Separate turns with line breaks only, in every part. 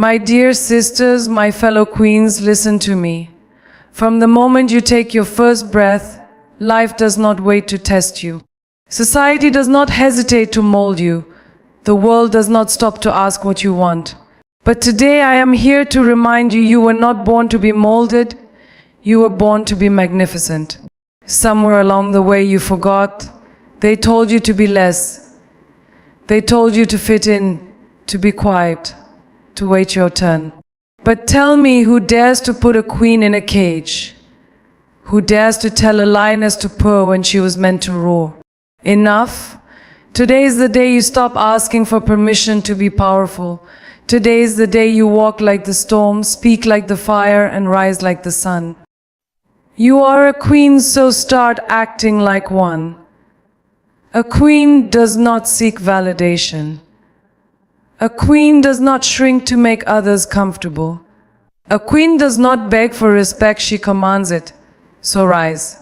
My dear sisters, my fellow queens, listen to me. From the moment you take your first breath, life does not wait to test you. Society does not hesitate to mold you. The world does not stop to ask what you want. But today I am here to remind you, you were not born to be molded, you were born to be magnificent. Somewhere along the way you forgot. They told you to be less. They told you to fit in, to be quiet, to wait your turn. But tell me, who dares to put a queen in a cage? Who dares to tell a lioness to purr when she was meant to roar? Enough. Today is the day you stop asking for permission to be powerful. Today is the day you walk like the storm, speak like the fire, and rise like the sun. You are a queen, so start acting like one. A queen does not seek validation. A queen does not shrink to make others comfortable. A queen does not beg for respect, she commands it. So rise.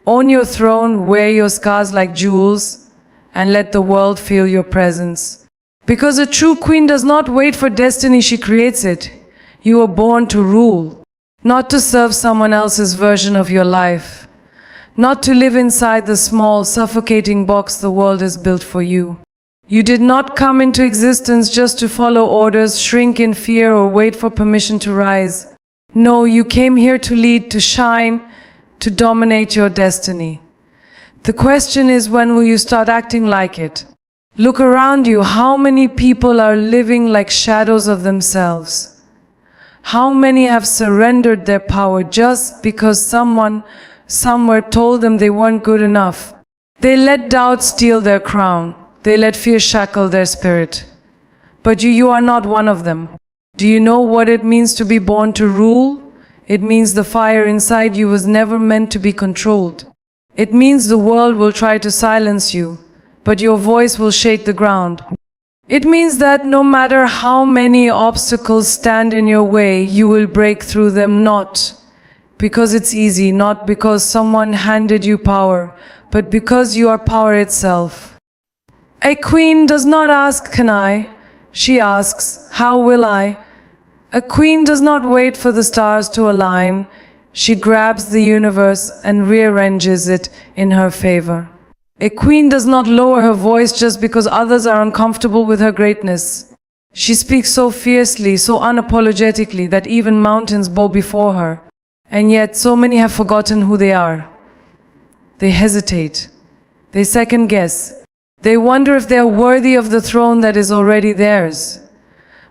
Own your throne, wear your scars like jewels, and let the world feel your presence. Because a true queen does not wait for destiny, she creates it. You were born to rule, not to serve someone else's version of your life, not to live inside the small, suffocating box the world has built for you. You did not come into existence just to follow orders, shrink in fear, or wait for permission to rise. No, you came here to lead, to shine, to dominate your destiny. The question is, when will you start acting like it? Look around you. How many people are living like shadows of themselves? How many have surrendered their power just because someone somewhere told them they weren't good enough? They let doubt steal their crown. They let fear shackle their spirit. But you are not one of them. Do you know what it means to be born to rule? It means the fire inside you was never meant to be controlled. It means the world will try to silence you, but your voice will shake the ground. It means that no matter how many obstacles stand in your way, you will break through them, not because it's easy, not because someone handed you power, but because you are power itself. A queen does not ask, "Can I?" She asks, "How will I?" A queen does not wait for the stars to align. She grabs the universe and rearranges it in her favor. A queen does not lower her voice just because others are uncomfortable with her greatness. She speaks so fiercely, so unapologetically, that even mountains bow before her. And yet so many have forgotten who they are. They hesitate. They second guess. They wonder if they are worthy of the throne that is already theirs.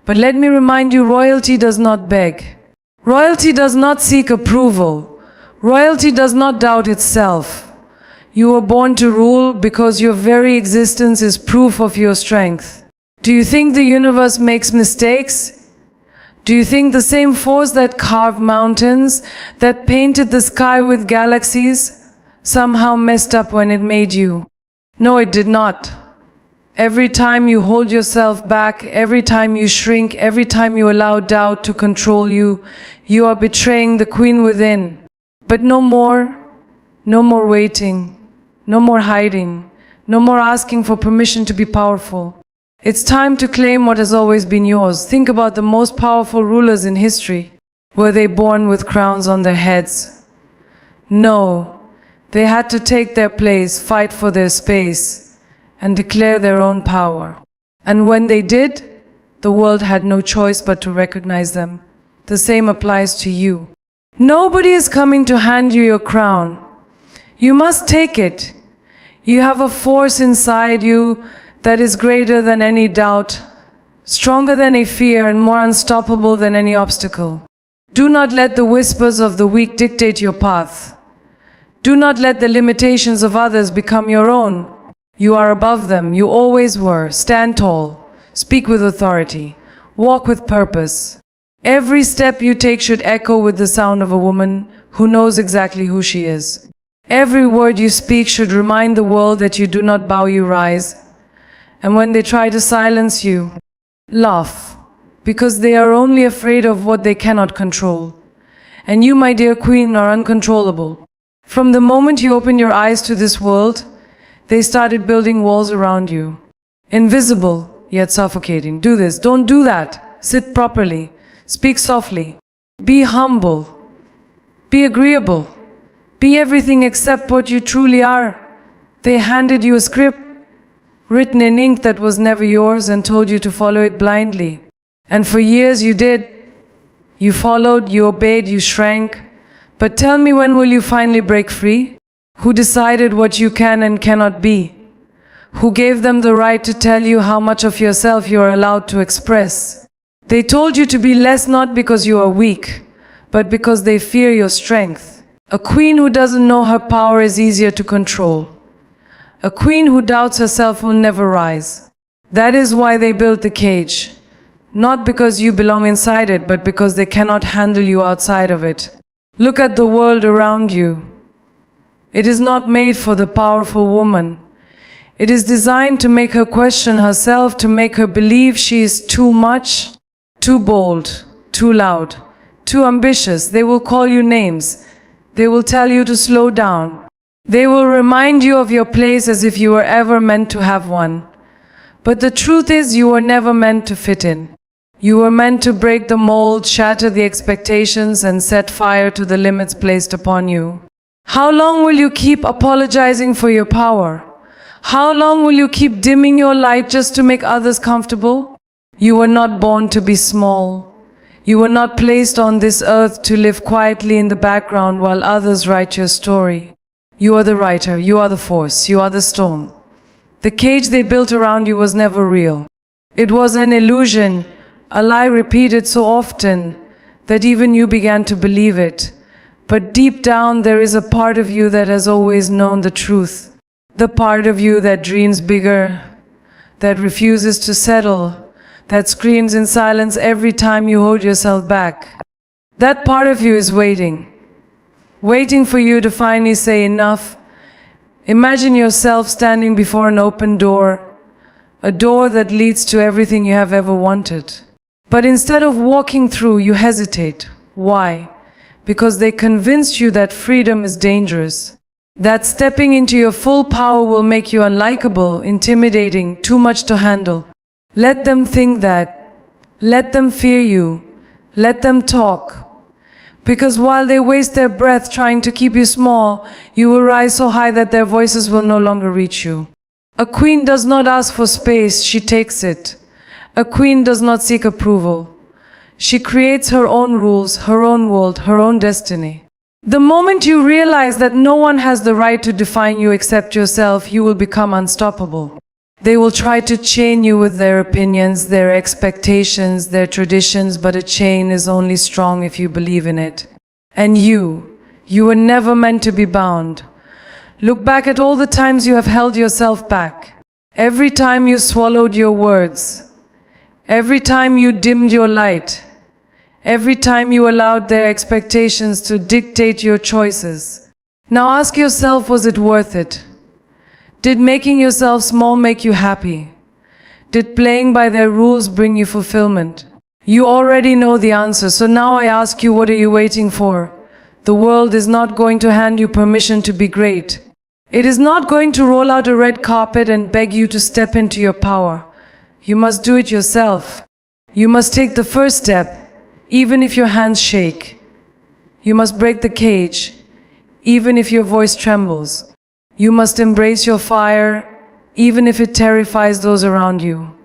But let me remind you, royalty does not beg. Royalty does not seek approval. Royalty does not doubt itself. You were born to rule because your very existence is proof of your strength. Do you think the universe makes mistakes? Do you think the same force that carved mountains, that painted the sky with galaxies, somehow messed up when it made you? No, it did not. Every time you hold yourself back, every time you shrink, every time you allow doubt to control you, you are betraying the queen within. But no more waiting, no more hiding, no more asking for permission to be powerful. It's time to claim what has always been yours. Think about the most powerful rulers in history. Were they born with crowns on their heads? No, they had to take their place, fight for their space, and declare their own power. And when they did, the world had no choice but to recognize them. The same applies to you. Nobody is coming to hand you your crown. You must take it. You have a force inside you that is greater than any doubt, stronger than a fear, and more unstoppable than any obstacle. Do not let the whispers of the weak dictate your path. Do not let the limitations of others become your own. You are above them. You always were. Stand tall. Speak with authority. Walk with purpose. Every step you take should echo with the sound of a woman who knows exactly who she is. Every word you speak should remind the world that you do not bow, you rise. And when they try to silence you, laugh, because they are only afraid of what they cannot control. And you, my dear queen, are uncontrollable. From the moment you opened your eyes to this world, they started building walls around you. Invisible, yet suffocating. Do this, don't do that. Sit properly. Speak softly. Be humble. Be agreeable. Be everything except what you truly are. They handed you a script written in ink that was never yours and told you to follow it blindly. And for years you did. You followed, you obeyed, you shrank. But tell me, when will you finally break free? Who decided what you can and cannot be? Who gave them the right to tell you how much of yourself you are allowed to express? They told you to be less, not because you are weak, but because they fear your strength. A queen who doesn't know her power is easier to control. A queen who doubts herself will never rise. That is why they built the cage. Not because you belong inside it, but because they cannot handle you outside of it. Look at the world around you. It is not made for the powerful woman. It is designed to make her question herself, to make her believe she is too much, too bold, too loud, too ambitious. They will call you names. They will tell you to slow down. They will remind you of your place as if you were ever meant to have one. But the truth is, you were never meant to fit in. You were meant to break the mold, shatter the expectations, and set fire to the limits placed upon you. How long will you keep apologizing for your power? How long will you keep dimming your light just to make others comfortable? You were not born to be small. You were not placed on this earth to live quietly in the background while others write your story. You are the writer, you are the force, you are the storm. The cage they built around you was never real. It was an illusion, a lie repeated so often that even you began to believe it. But deep down there is a part of you that has always known the truth. The part of you that dreams bigger, that refuses to settle, that screams in silence every time you hold yourself back. That part of you is waiting for you to finally say enough. Imagine yourself standing before an open door, a door that leads to everything you have ever wanted. But instead of walking through, you hesitate. Why? Because they convinced you that freedom is dangerous, that stepping into your full power will make you unlikable, intimidating, too much to handle. Let them think that. Let them fear you. Let them talk. Because while they waste their breath trying to keep you small, you will rise so high that their voices will no longer reach you. A queen does not ask for space, she takes it. A queen does not seek approval. She creates her own rules, her own world, her own destiny. The moment you realize that no one has the right to define you except yourself, you will become unstoppable. They will try to chain you with their opinions, their expectations, their traditions, but a chain is only strong if you believe in it. And you were never meant to be bound. Look back at all the times you have held yourself back. Every time you swallowed your words. Every time you dimmed your light. Every time you allowed their expectations to dictate your choices. Now ask yourself, was it worth it? Did making yourself small make you happy? Did playing by their rules bring you fulfillment? You already know the answer, so now I ask you, what are you waiting for? The world is not going to hand you permission to be great. It is not going to roll out a red carpet and beg you to step into your power. You must do it yourself. You must take the first step, even if your hands shake. You must break the cage, even if your voice trembles. You must embrace your fire, even if it terrifies those around you.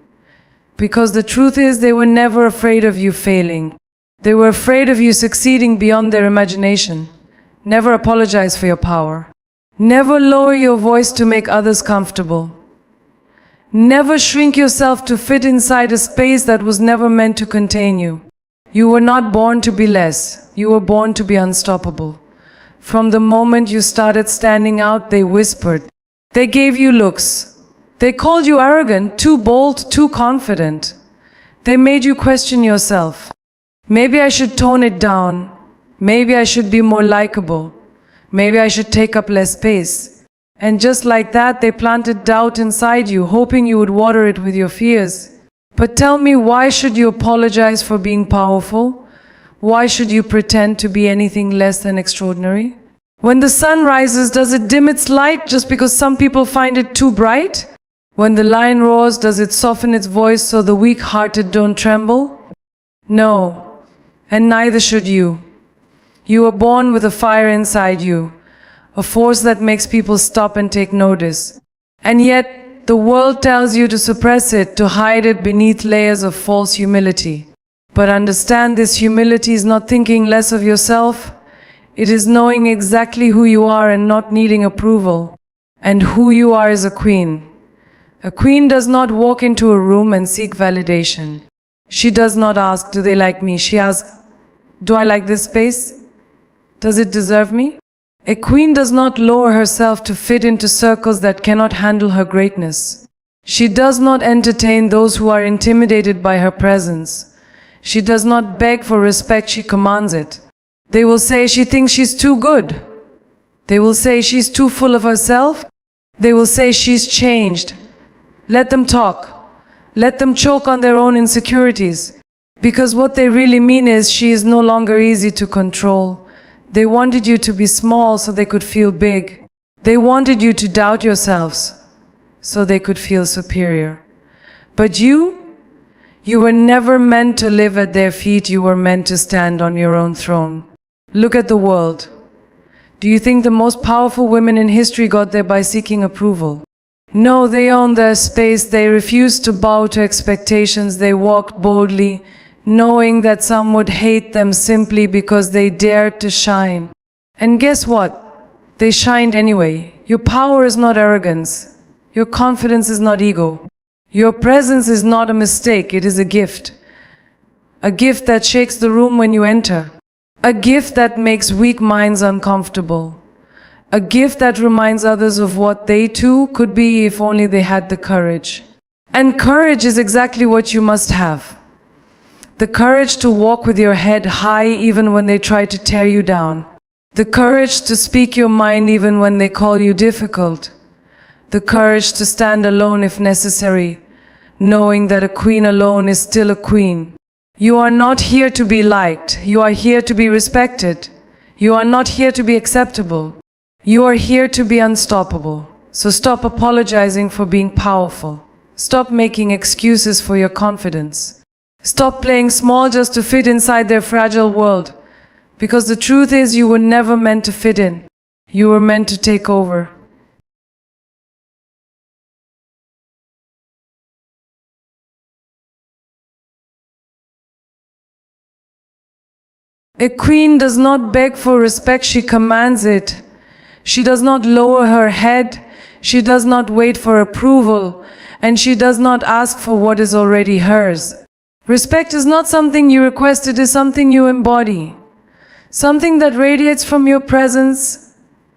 Because the truth is, they were never afraid of you failing. They were afraid of you succeeding beyond their imagination. Never apologize for your power. Never lower your voice to make others comfortable. Never shrink yourself to fit inside a space that was never meant to contain you. You were not born to be less. You were born to be unstoppable. From the moment you started standing out, they whispered. They gave you looks. They called you arrogant, too bold, too confident. They made you question yourself. Maybe I should tone it down. Maybe I should be more likable. Maybe I should take up less space. And just like that, they planted doubt inside you, hoping you would water it with your fears. But tell me, why should you apologize for being powerful? Why should you pretend to be anything less than extraordinary? When the sun rises, does it dim its light just because some people find it too bright? When the lion roars, does it soften its voice so the weak-hearted don't tremble? No, and neither should you. You were born with a fire inside you, a force that makes people stop and take notice. And yet, the world tells you to suppress it, to hide it beneath layers of false humility. But understand, this humility is not thinking less of yourself. It is knowing exactly who you are and not needing approval. And who you are is a queen. A queen does not walk into a room and seek validation. She does not ask, do they like me? She asks, do I like this space? Does it deserve me? A queen does not lower herself to fit into circles that cannot handle her greatness. She does not entertain those who are intimidated by her presence. She does not beg for respect, she commands it. They will say she thinks she's too good. They will say she's too full of herself. They will say she's changed. Let them talk. Let them choke on their own insecurities. Because what they really mean is she is no longer easy to control. They wanted you to be small so they could feel big. They wanted you to doubt yourselves so they could feel superior. But you were never meant to live at their feet. You were meant to stand on your own throne. Look at the world. Do you think the most powerful women in history got there by seeking approval? No, they owned their space. They refused to bow to expectations. They walked boldly, knowing that some would hate them simply because they dared to shine. And guess what? They shined anyway. Your power is not arrogance. Your confidence is not ego. Your presence is not a mistake. It is a gift. A gift that shakes the room when you enter. A gift that makes weak minds uncomfortable. A gift that reminds others of what they too could be if only they had the courage. And courage is exactly what you must have. The courage to walk with your head high even when they try to tear you down. The courage to speak your mind even when they call you difficult. The courage to stand alone if necessary, knowing that a queen alone is still a queen. You are not here to be liked. You are here to be respected. You are not here to be acceptable. You are here to be unstoppable. So stop apologizing for being powerful. Stop making excuses for your confidence. Stop playing small just to fit inside their fragile world. Because the truth is, you were never meant to fit in. You were meant to take over. A queen does not beg for respect, she commands it. She does not lower her head, she does not wait for approval, and she does not ask for what is already hers. Respect is not something you request, it is something you embody. Something that radiates from your presence,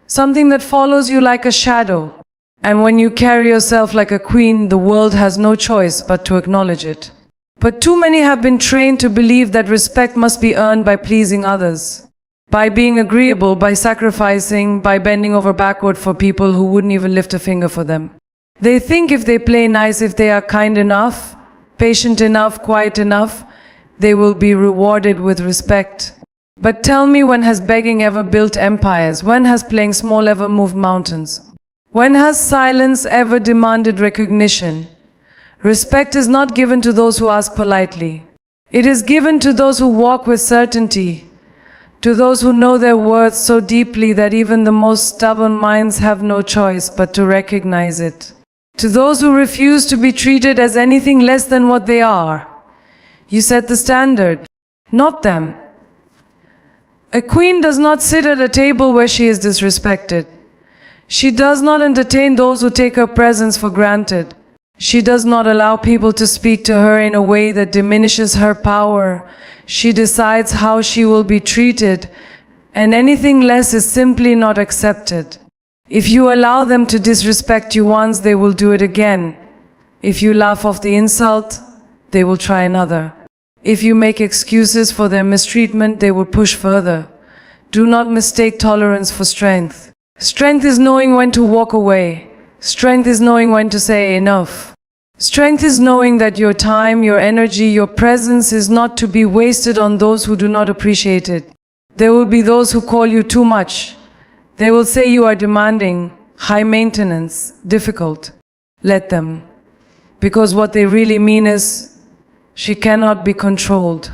something that follows you like a shadow. And when you carry yourself like a queen, the world has no choice but to acknowledge it. But too many have been trained to believe that respect must be earned by pleasing others, by being agreeable, by sacrificing, by bending over backward for people who wouldn't even lift a finger for them. They think if they play nice, if they are kind enough, patient enough, quiet enough, they will be rewarded with respect. But tell me, when has begging ever built empires? When has playing small ever moved mountains? When has silence ever demanded recognition? Respect is not given to those who ask politely. It is given to those who walk with certainty, to those who know their worth so deeply that even the most stubborn minds have no choice but to recognize it. To those who refuse to be treated as anything less than what they are. You set the standard, not them. A queen does not sit at a table where she is disrespected. She does not entertain those who take her presence for granted. She does not allow people to speak to her in a way that diminishes her power. She decides how she will be treated, and anything less is simply not accepted. If you allow them to disrespect you once, they will do it again. If you laugh off the insult, they will try another. If you make excuses for their mistreatment, they will push further. Do not mistake tolerance for strength. Strength is knowing when to walk away. Strength is knowing when to say enough. Strength is knowing that your time, your energy, your presence is not to be wasted on those who do not appreciate it. There will be those who call you too much. They will say you are demanding, high maintenance, difficult. Let them. Because what they really mean is, she cannot be controlled.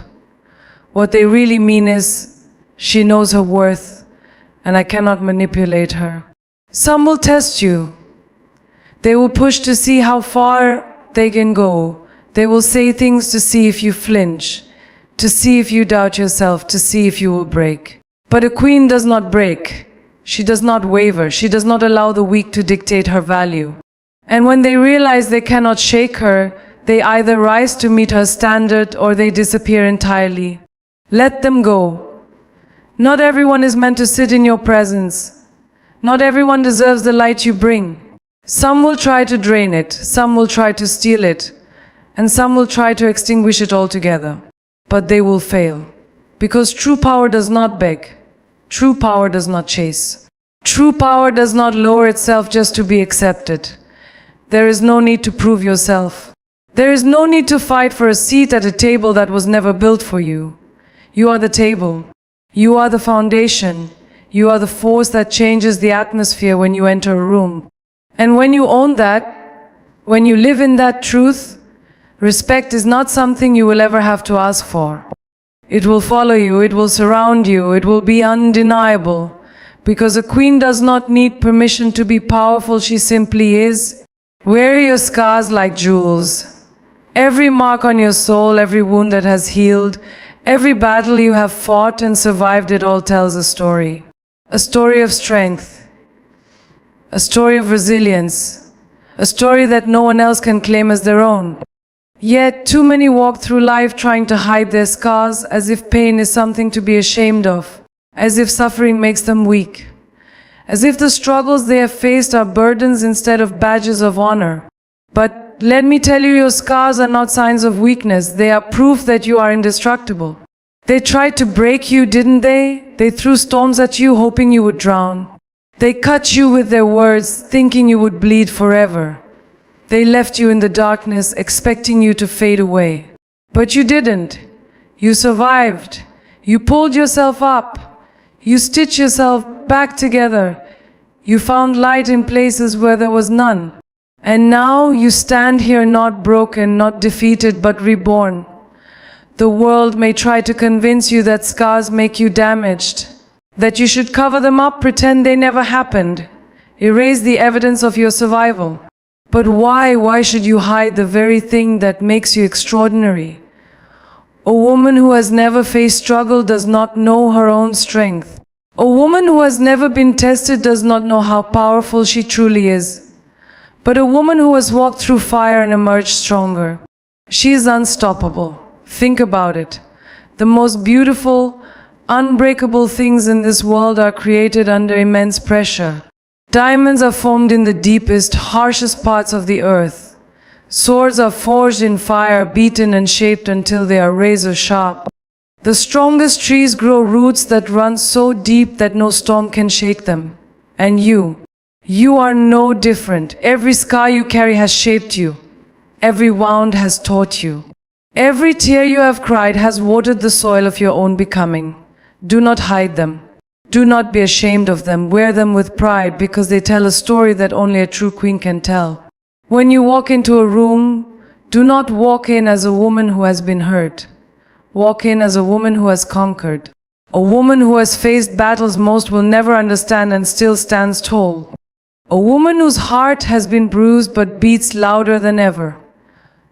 What they really mean is, she knows her worth, and I cannot manipulate her. Some will test you. They will push to see how far they can go. They will say things to see if you flinch, to see if you doubt yourself, to see if you will break. But a queen does not break. She does not waver. She does not allow the weak to dictate her value. And when they realize they cannot shake her, they either rise to meet her standard or they disappear entirely. Let them go. Not everyone is meant to sit in your presence. Not everyone deserves the light you bring. Some will try to drain it, some will try to steal it, and some will try to extinguish it altogether. But they will fail. Because true power does not beg. True power does not chase. True power does not lower itself just to be accepted. There is no need to prove yourself. There is no need to fight for a seat at a table that was never built for you. You are the table. You are the foundation. You are the force that changes the atmosphere when you enter a room. And when you own that, when you live in that truth, respect is not something you will ever have to ask for. It will follow you, it will surround you, it will be undeniable. Because a queen does not need permission to be powerful, she simply is. Wear your scars like jewels. Every mark on your soul, every wound that has healed, every battle you have fought and survived, it all tells a story. A story of strength. A story of resilience. A story that no one else can claim as their own. Yet, too many walk through life trying to hide their scars, as if pain is something to be ashamed of, as if suffering makes them weak, as if the struggles they have faced are burdens instead of badges of honor. But let me tell you, your scars are not signs of weakness. They are proof that you are indestructible. They tried to break you, didn't they? They threw storms at you, hoping you would drown. They cut you with their words, thinking you would bleed forever. They left you in the darkness, expecting you to fade away. But you didn't. You survived. You pulled yourself up. You stitched yourself back together. You found light in places where there was none. And now you stand here not broken, not defeated, but reborn. The world may try to convince you that scars make you damaged, that you should cover them up, pretend they never happened, erase the evidence of your survival. But why? Why should you hide the very thing that makes you extraordinary? A woman who has never faced struggle does not know her own strength. A woman who has never been tested does not know how powerful she truly is. But a woman who has walked through fire and emerged stronger, she is unstoppable. Think about it. The most beautiful, unbreakable things in this world are created under immense pressure. Diamonds are formed in the deepest, harshest parts of the earth. Swords are forged in fire, beaten and shaped until they are razor sharp. The strongest trees grow roots that run so deep that no storm can shake them. And you are no different. Every scar you carry has shaped you. Every wound has taught you. Every tear you have cried has watered the soil of your own becoming. Do not hide them. Do not be ashamed of them. Wear them with pride, because they tell a story that only a true queen can tell. When you walk into a room, do not walk in as a woman who has been hurt. Walk in as a woman who has conquered. A woman who has faced battles most will never understand and still stands tall. A woman whose heart has been bruised but beats louder than ever.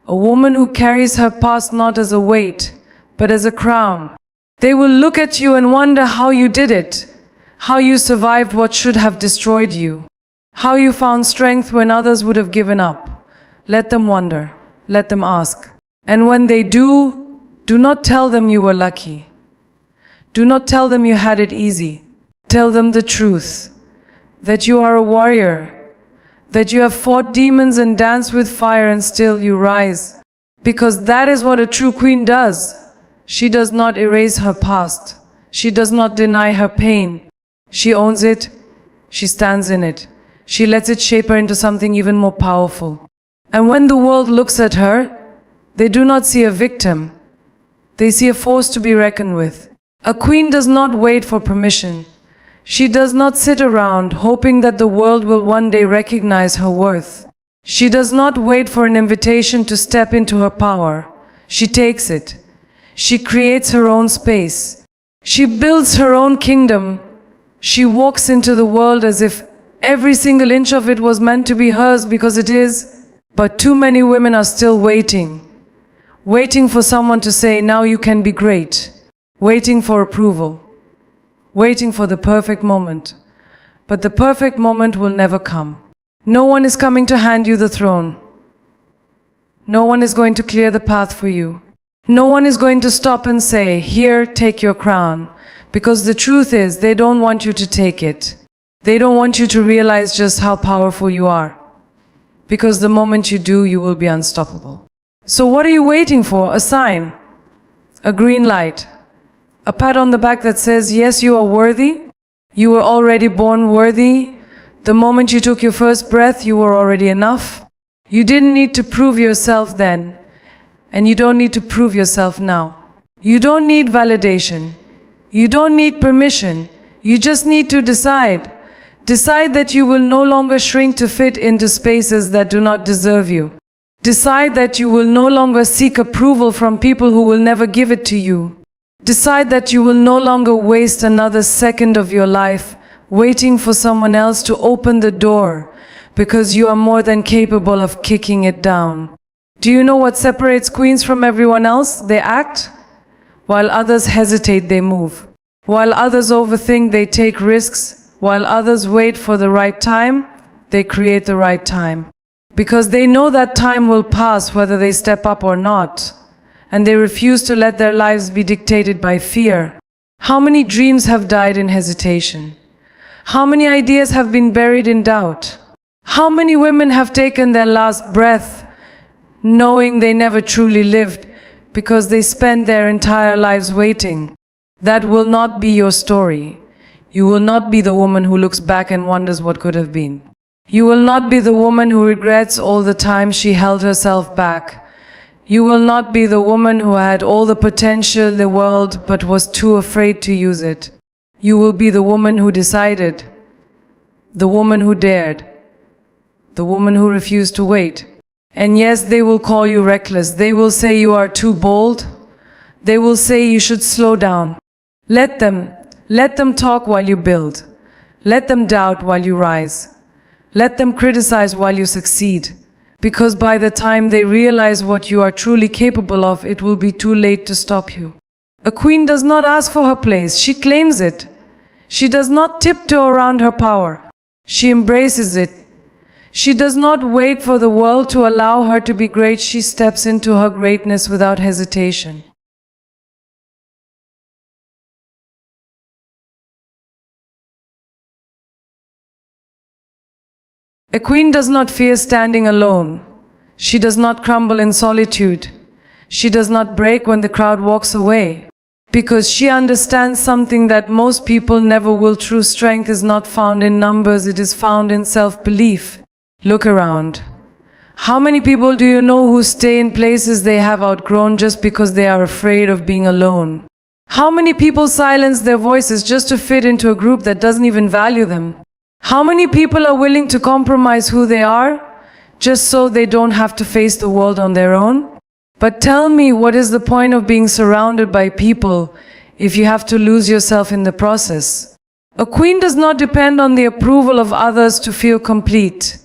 A woman who carries her past not as a weight, but as a crown. They will look at you and wonder how you did it, how you survived what should have destroyed you, how you found strength when others would have given up. Let them wonder, let them ask. And when they do, do not tell them you were lucky. Do not tell them you had it easy. Tell them the truth, that you are a warrior, that you have fought demons and danced with fire and still you rise. Because that is what a true queen does. She does not erase her past. She does not deny her pain. She owns it. She stands in it. She lets it shape her into something even more powerful. And when the world looks at her, they do not see a victim. They see a force to be reckoned with. A queen does not wait for permission. She does not sit around hoping that the world will one day recognize her worth. She does not wait for an invitation to step into her power. She takes it. She creates her own space. She builds her own kingdom. She walks into the world as if every single inch of it was meant to be hers, because it is. But too many women are still waiting for someone to say, now you can be great. Waiting for approval. Waiting for the perfect moment. But the perfect moment will never come. No one is coming to hand you the throne. No one is going to clear the path for you. No one is going to stop and say, here, take your crown. Because the truth is, they don't want you to take it. They don't want you to realize just how powerful you are. Because the moment you do, you will be unstoppable. So what are you waiting for? A sign. A green light. A pat on the back that says, yes, you are worthy. You were already born worthy. The moment you took your first breath, you were already enough. You didn't need to prove yourself then. And you don't need to prove yourself now. You don't need validation. You don't need permission. You just need to decide. Decide that you will no longer shrink to fit into spaces that do not deserve you. Decide that you will no longer seek approval from people who will never give it to you. Decide that you will no longer waste another second of your life waiting for someone else to open the door, because you are more than capable of kicking it down. Do you know what separates queens from everyone else? They act. While others hesitate, they move. While others overthink, they take risks. While others wait for the right time, they create the right time. Because they know that time will pass whether they step up or not. And they refuse to let their lives be dictated by fear. How many dreams have died in hesitation? How many ideas have been buried in doubt? How many women have taken their last breath knowing they never truly lived because they spent their entire lives waiting? That will not be your story. You will not be the woman who looks back and wonders what could have been. You will not be the woman who regrets all the time she held herself back. You will not be the woman who had all the potential in the world but was too afraid to use it. You will be the woman who decided, the woman who dared, the woman who refused to wait. And yes, they will call you reckless. They will say you are too bold. They will say you should slow down. Let them talk while you build. Let them doubt while you rise. Let them criticize while you succeed. Because by the time they realize what you are truly capable of, it will be too late to stop you. A queen does not ask for her place, she claims it. She does not tiptoe around her power. She embraces it. She does not wait for the world to allow her to be great, she steps into her greatness without hesitation. A queen does not fear standing alone. She does not crumble in solitude. She does not break when the crowd walks away. Because she understands something that most people never will. True strength is not found in numbers, it is found in self-belief. Look around. How many people do you know who stay in places they have outgrown just because they are afraid of being alone? How many people silence their voices just to fit into a group that doesn't even value them? How many people are willing to compromise who they are just so they don't have to face the world on their own? But tell me, what is the point of being surrounded by people if you have to lose yourself in the process? A queen does not depend on the approval of others to feel complete.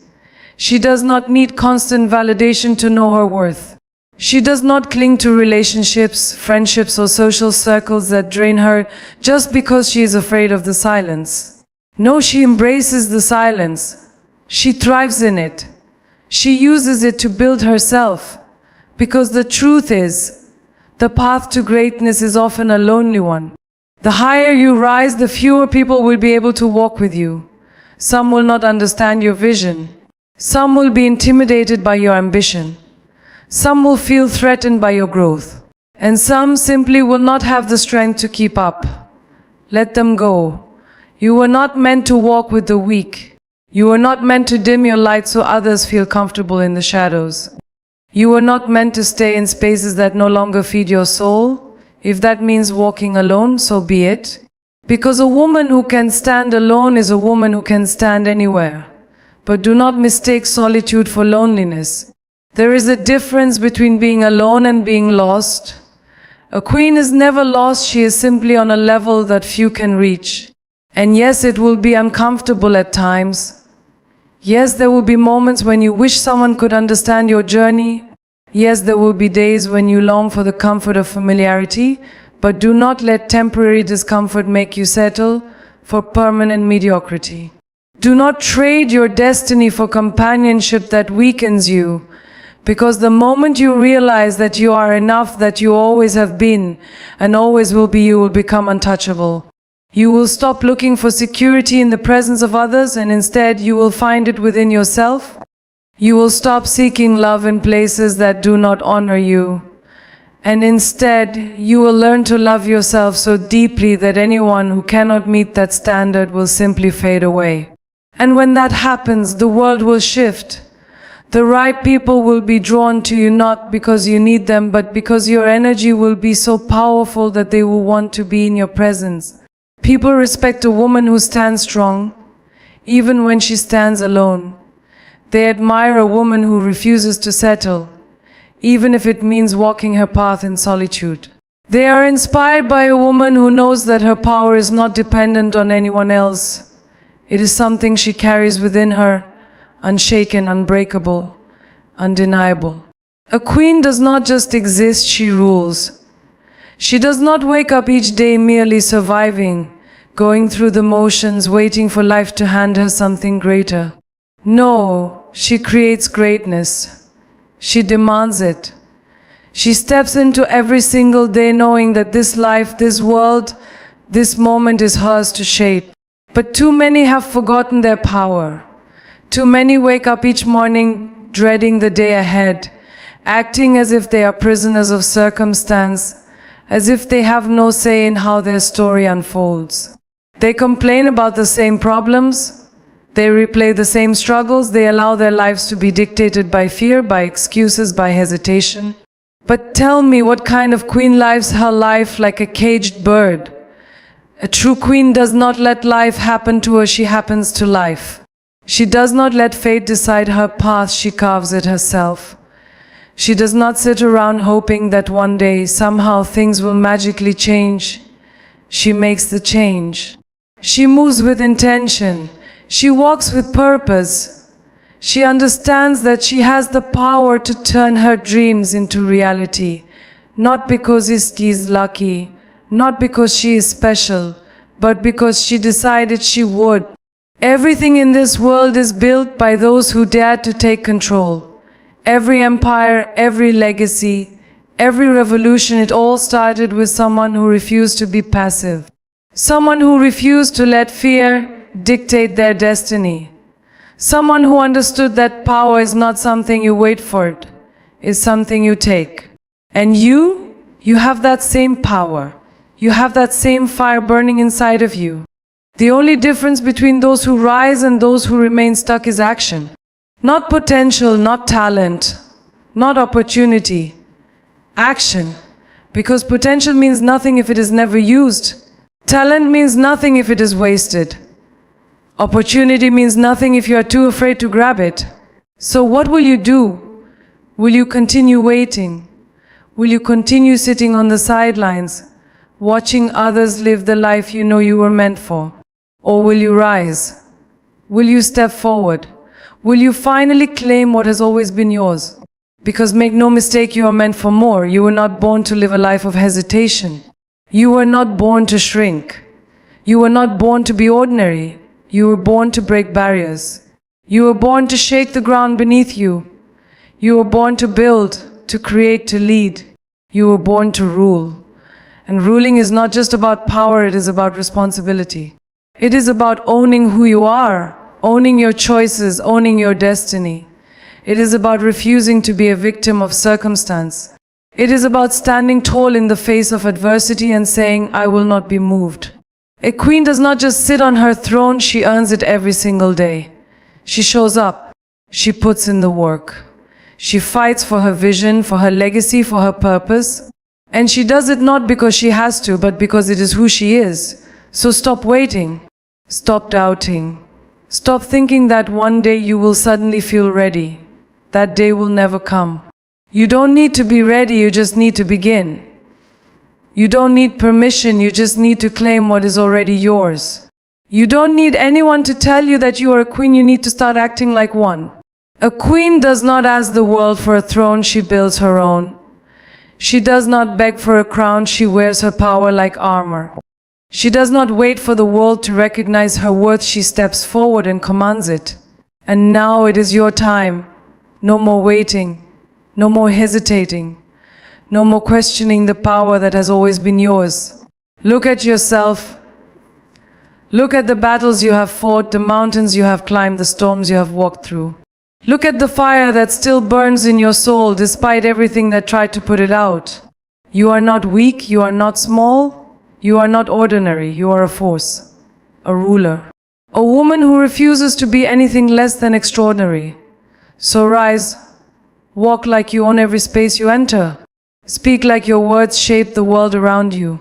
She does not need constant validation to know her worth. She does not cling to relationships, friendships, or social circles that drain her just because she is afraid of the silence. No, she embraces the silence. She thrives in it. She uses it to build herself. Because the truth is, the path to greatness is often a lonely one. The higher you rise, the fewer people will be able to walk with you. Some will not understand your vision. Some will be intimidated by your ambition. Some will feel threatened by your growth. And some simply will not have the strength to keep up. Let them go. You were not meant to walk with the weak. You were not meant to dim your light so others feel comfortable in the shadows. You were not meant to stay in spaces that no longer feed your soul. If that means walking alone, so be it. Because a woman who can stand alone is a woman who can stand anywhere. But do not mistake solitude for loneliness. There is a difference between being alone and being lost. A queen is never lost, she is simply on a level that few can reach. And yes, it will be uncomfortable at times. Yes, there will be moments when you wish someone could understand your journey. Yes, there will be days when you long for the comfort of familiarity, but do not let temporary discomfort make you settle for permanent mediocrity. Do not trade your destiny for companionship that weakens you, because the moment you realize that you are enough, that you always have been and always will be, you will become untouchable. You will stop looking for security in the presence of others, and instead you will find it within yourself. You will stop seeking love in places that do not honor you. And instead, you will learn to love yourself so deeply that anyone who cannot meet that standard will simply fade away. And when that happens, the world will shift. The right people will be drawn to you not because you need them, but because your energy will be so powerful that they will want to be in your presence. People respect a woman who stands strong, even when she stands alone. They admire a woman who refuses to settle, even if it means walking her path in solitude. They are inspired by a woman who knows that her power is not dependent on anyone else. It is something she carries within her, unshaken, unbreakable, undeniable. A queen does not just exist, she rules. She does not wake up each day merely surviving, going through the motions, waiting for life to hand her something greater. No, she creates greatness. She demands it. She steps into every single day knowing that this life, this world, this moment is hers to shape. But too many have forgotten their power. Too many wake up each morning dreading the day ahead, acting as if they are prisoners of circumstance, as if they have no say in how their story unfolds. They complain about the same problems, they replay the same struggles, they allow their lives to be dictated by fear, by excuses, by hesitation. But tell me, what kind of queen lives her life like a caged bird? A true queen does not let life happen to her, she happens to life. She does not let fate decide her path, she carves it herself. She does not sit around hoping that one day, somehow, things will magically change. She makes the change. She moves with intention. She walks with purpose. She understands that she has the power to turn her dreams into reality. Not because she is lucky, not because she is special, but because she decided she would. Everything in this world is built by those who dared to take control. Every empire, every legacy, every revolution, it all started with someone who refused to be passive. Someone who refused to let fear dictate their destiny. Someone who understood that power is not something you wait for, it is something you take. And you have that same power. You have that same fire burning inside of you. The only difference between those who rise and those who remain stuck is action. Not potential, not talent, not opportunity. Action. Because potential means nothing if it is never used. Talent means nothing if it is wasted. Opportunity means nothing if you are too afraid to grab it. So what will you do? Will you continue waiting? Will you continue sitting on the sidelines, watching others live the life you know you were meant for? Or will you rise? Will you step forward? Will you finally claim what has always been yours? Because make no mistake, you are meant for more. You were not born to live a life of hesitation. You were not born to shrink. You were not born to be ordinary. You were born to break barriers. You were born to shake the ground beneath you. You were born to build, to create, to lead. You were born to rule. And ruling is not just about power, it is about responsibility. It is about owning who you are, owning your choices, owning your destiny. It is about refusing to be a victim of circumstance. It is about standing tall in the face of adversity and saying, I will not be moved. A queen does not just sit on her throne, she earns it every single day. She shows up. She puts in the work. She fights for her vision, for her legacy, for her purpose. And she does it not because she has to, but because it is who she is. So stop waiting. Stop doubting. Stop thinking that one day you will suddenly feel ready. That day will never come. You don't need to be ready, you just need to begin. You don't need permission, you just need to claim what is already yours. You don't need anyone to tell you that you are a queen, you need to start acting like one. A queen does not ask the world for a throne, she builds her own. She does not beg for a crown, she wears her power like armor. She does not wait for the world to recognize her worth, she steps forward and commands it. And now it is your time. No more waiting, no more hesitating, no more questioning the power that has always been yours. Look at yourself. Look at the battles you have fought, the mountains you have climbed, the storms you have walked through. Look at the fire that still burns in your soul despite everything that tried to put it out. You are not weak, you are not small, you are not ordinary, you are a force, a ruler. A woman who refuses to be anything less than extraordinary. So rise, walk like you own every space you enter. Speak like your words shape the world around you.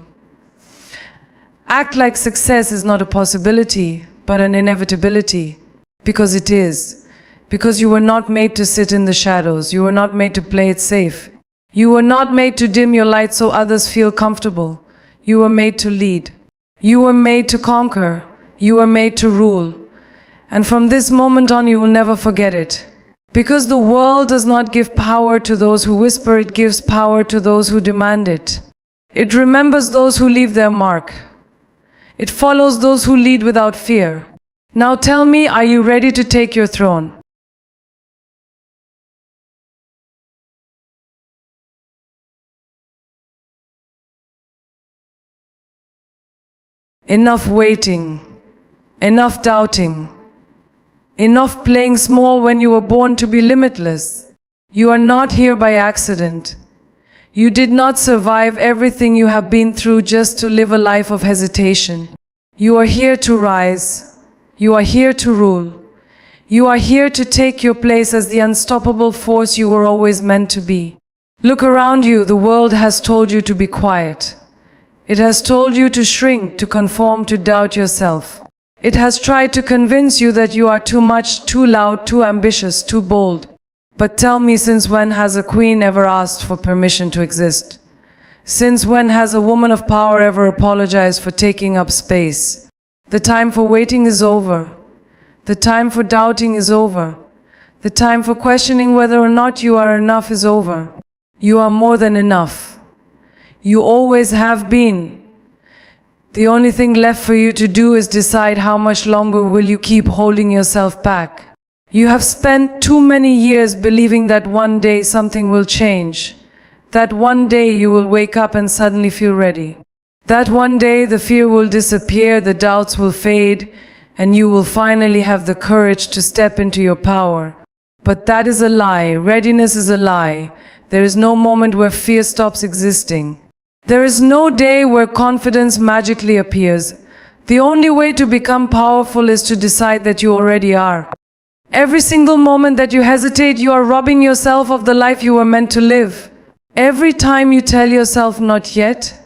Act like success is not a possibility, but an inevitability. Because it is. Because you were not made to sit in the shadows. You were not made to play it safe. You were not made to dim your light so others feel comfortable. You were made to lead. You were made to conquer. You were made to rule. And from this moment on, you will never forget it. Because the world does not give power to those who whisper, it gives power to those who demand it. It remembers those who leave their mark. It follows those who lead without fear. Now tell me, are you ready to take your throne? Enough waiting. Enough doubting. Enough playing small when you were born to be limitless. You are not here by accident. You did not survive everything you have been through just to live a life of hesitation. You are here to rise. You are here to rule. You are here to take your place as the unstoppable force you were always meant to be. Look around you, the world has told you to be quiet. It has told you to shrink, to conform, to doubt yourself. It has tried to convince you that you are too much, too loud, too ambitious, too bold. But tell me, since when has a queen ever asked for permission to exist? Since when has a woman of power ever apologized for taking up space? The time for waiting is over. The time for doubting is over. The time for questioning whether or not you are enough is over. You are more than enough. You always have been. The only thing left for you to do is decide how much longer will you keep holding yourself back. You have spent too many years believing that one day something will change. That one day you will wake up and suddenly feel ready. That one day the fear will disappear, the doubts will fade, and you will finally have the courage to step into your power. But that is a lie. Readiness is a lie. There is no moment where fear stops existing. There is no day where confidence magically appears. The only way to become powerful is to decide that you already are. Every single moment that you hesitate, you are robbing yourself of the life you were meant to live. Every time you tell yourself not yet,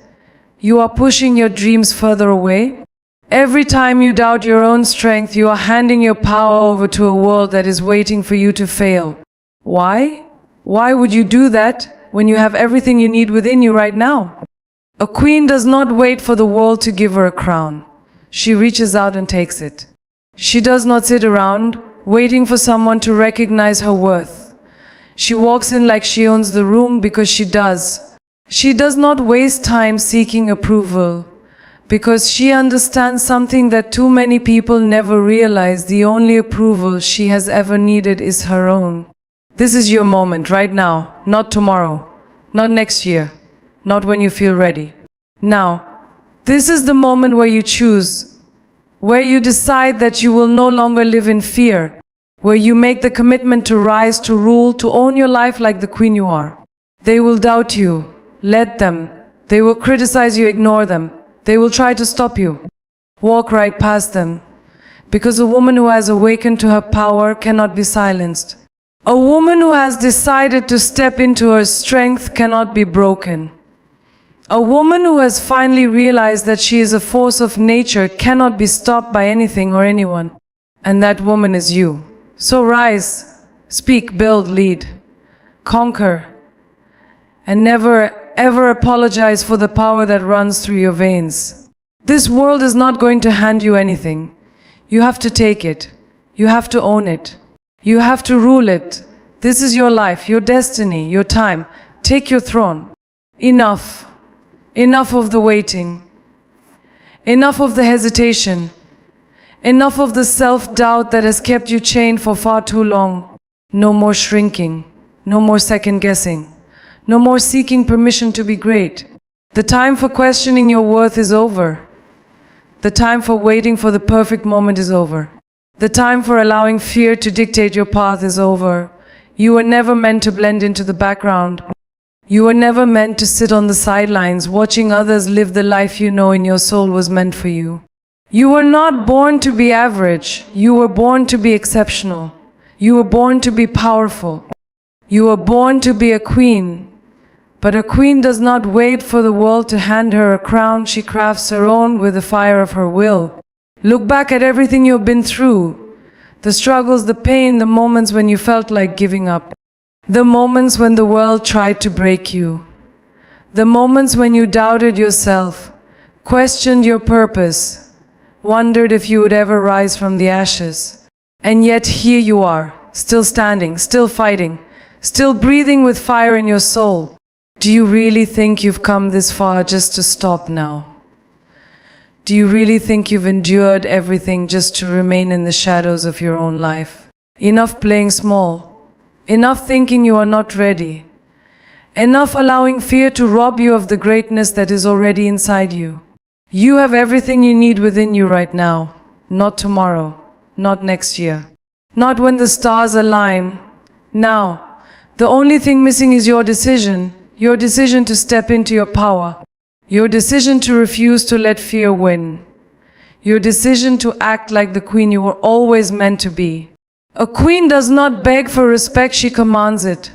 you are pushing your dreams further away. Every time you doubt your own strength, you are handing your power over to a world that is waiting for you to fail. Why? Why would you do that when you have everything you need within you right now? A queen does not wait for the world to give her a crown. She reaches out and takes it. She does not sit around waiting for someone to recognize her worth. She walks in like she owns the room because she does. She does not waste time seeking approval because she understands something that too many people never realize. The only approval she has ever needed is her own. This is your moment right now, not tomorrow, not next year, not when you feel ready. Now, this is the moment where you choose, where you decide that you will no longer live in fear, where you make the commitment to rise, to rule, to own your life like the queen you are. They will doubt you. Let them. They will criticize you. Ignore them. They will try to stop you. Walk right past them. Because a woman who has awakened to her power cannot be silenced. A woman who has decided to step into her strength cannot be broken. A woman who has finally realized that she is a force of nature cannot be stopped by anything or anyone. And that woman is you. So rise, speak, build, lead, conquer, and never ever apologize for the power that runs through your veins. This world is not going to hand you anything. You have to take it. You have to own it. You have to rule it. This is your life, your destiny, your time. Take your throne. Enough. Enough of the waiting. Enough of the hesitation. Enough of the self-doubt that has kept you chained for far too long. No more shrinking. No more second-guessing. No more seeking permission to be great. The time for questioning your worth is over. The time for waiting for the perfect moment is over. The time for allowing fear to dictate your path is over. You were never meant to blend into the background. You were never meant to sit on the sidelines watching others live the life you know in your soul was meant for you. You were not born to be average. You were born to be exceptional. You were born to be powerful. You were born to be a queen. But a queen does not wait for the world to hand her a crown. She crafts her own with the fire of her will. Look back at everything you've been through. The struggles, the pain, the moments when you felt like giving up. The moments when the world tried to break you. The moments when you doubted yourself, questioned your purpose, wondered if you would ever rise from the ashes. And yet here you are, still standing, still fighting, still breathing with fire in your soul. Do you really think you've come this far just to stop now? Do you really think you've endured everything just to remain in the shadows of your own life? Enough playing small. Enough thinking you are not ready. Enough allowing fear to rob you of the greatness that is already inside you. You have everything you need within you right now. Not tomorrow. Not next year. Not when the stars align. Now. The only thing missing is your decision. Your decision to step into your power. Your decision to refuse to let fear win. Your decision to act like the queen you were always meant to be. A queen does not beg for respect, she commands it.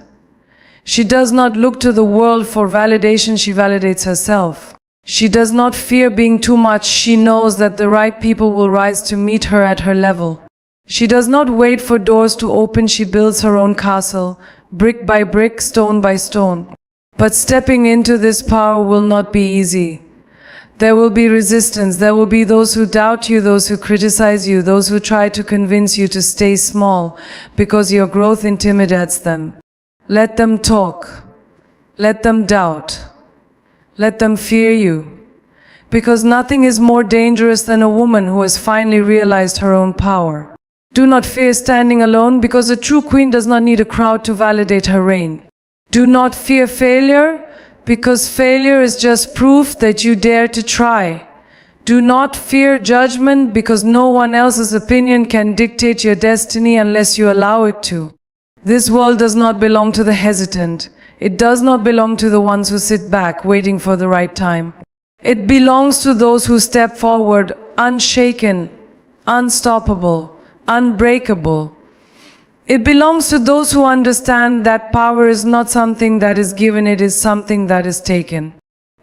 She does not look to the world for validation, she validates herself. She does not fear being too much, she knows that the right people will rise to meet her at her level. She does not wait for doors to open, she builds her own castle, brick by brick, stone by stone. But stepping into this power will not be easy. There will be resistance, there will be those who doubt you, those who criticize you, those who try to convince you to stay small because your growth intimidates them. Let them talk. Let them doubt. Let them fear you. Because nothing is more dangerous than a woman who has finally realized her own power. Do not fear standing alone because a true queen does not need a crowd to validate her reign. Do not fear failure. Because failure is just proof that you dare to try. Do not fear judgment because no one else's opinion can dictate your destiny unless you allow it to. This world does not belong to the hesitant. It does not belong to the ones who sit back waiting for the right time. It belongs to those who step forward, unshaken, unstoppable, unbreakable. It belongs to those who understand that power is not something that is given, it is something that is taken.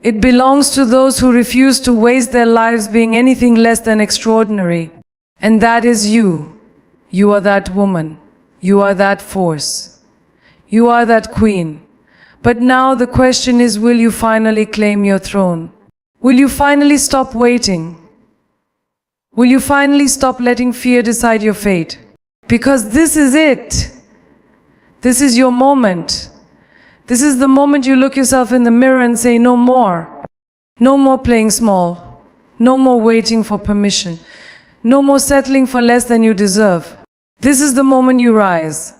It belongs to those who refuse to waste their lives being anything less than extraordinary. And that is you. You are that woman. You are that force. You are that queen. But now the question is, will you finally claim your throne? Will you finally stop waiting? Will you finally stop letting fear decide your fate? Because this is it. This is your moment. This is the moment you look yourself in the mirror and say, no more. No more playing small. No more waiting for permission. No more settling for less than you deserve. This is the moment you rise.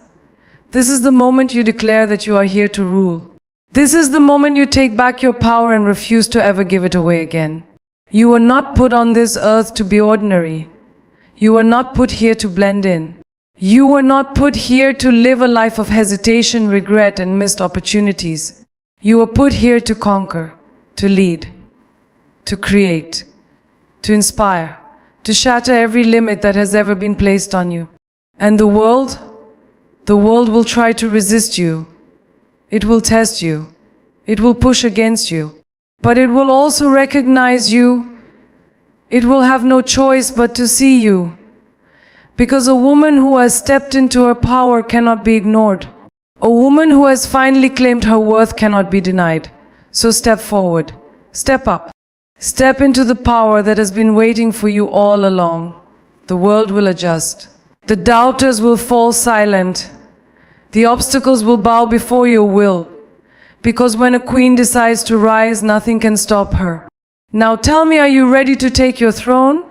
This is the moment you declare that you are here to rule. This is the moment you take back your power and refuse to ever give it away again. You were not put on this earth to be ordinary. You were not put here to blend in. You were not put here to live a life of hesitation, regret, and missed opportunities. You were put here to conquer, to lead, to create, to inspire, to shatter every limit that has ever been placed on you. And the world will try to resist you. It will test you. It will push against you. But it will also recognize you. It will have no choice but to see you. Because a woman who has stepped into her power cannot be ignored. A woman who has finally claimed her worth cannot be denied. So step forward. Step up. Step into the power that has been waiting for you all along. The world will adjust. The doubters will fall silent. The obstacles will bow before your will. Because when a queen decides to rise, nothing can stop her. Now tell me, are you ready to take your throne?